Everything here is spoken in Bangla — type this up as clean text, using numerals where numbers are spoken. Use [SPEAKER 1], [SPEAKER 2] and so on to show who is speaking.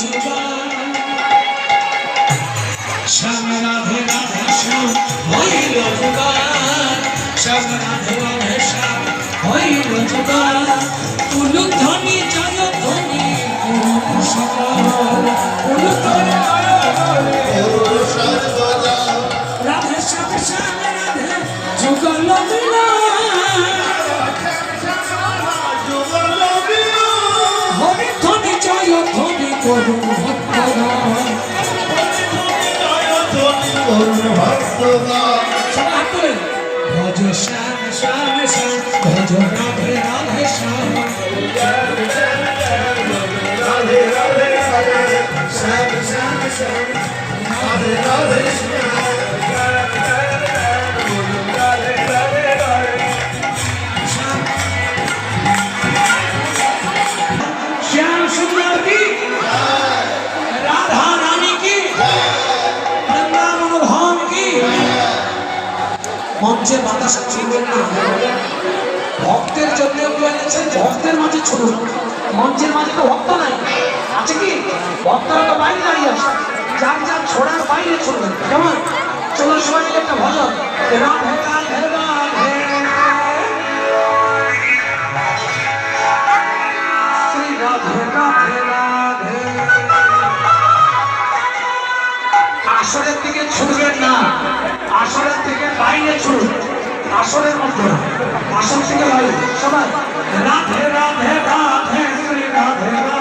[SPEAKER 1] যুগান শ্যাম রাধে রাধে শ্যাম হইল যুগান শ্যাম রাধে রাধে শ্যাম হইল যুগান উলুধ্বনি জয়ধ্বনি সকল উলুধ্বনি রাধে শ্যাম শ্যাম রাধে যুগল হরিধ্বনি জয়ধ্বনি করুণ ভক্তগণ ভজ শ্যাম শ্যাম শ্যাম ভজ রাধে রাধে শ্যাম রাধে রাধে শ্যাম শ্যাম শ্যাম রাধে রাধে श्याम सुंदर की राधा रानी की वृंदावन धाम की মঞ্চে বাতাস ছিলেন না ভক্তের জন্য এনেছেন ভক্তের মাঝে ছুটুন মঞ্চের মাঝে তো ভক্ত নাই আছে কি ভক্তরা তো বাইরে দাঁড়িয়ে আছে যার যার ছোড়ার বাইরে ছুটবেন কেমন চলো সবাই মিলে একটা ভজন রাধে রাধে রাধে শ্রী রাধে রাধে রাধে আসরের দিকে ছুটবেন না আসরের থেকে বাইরে ছুটুন আসরের মধ্যে আসর থেকে বাইরে সবাই রাধে রাধে রাধে শ্রী রাধে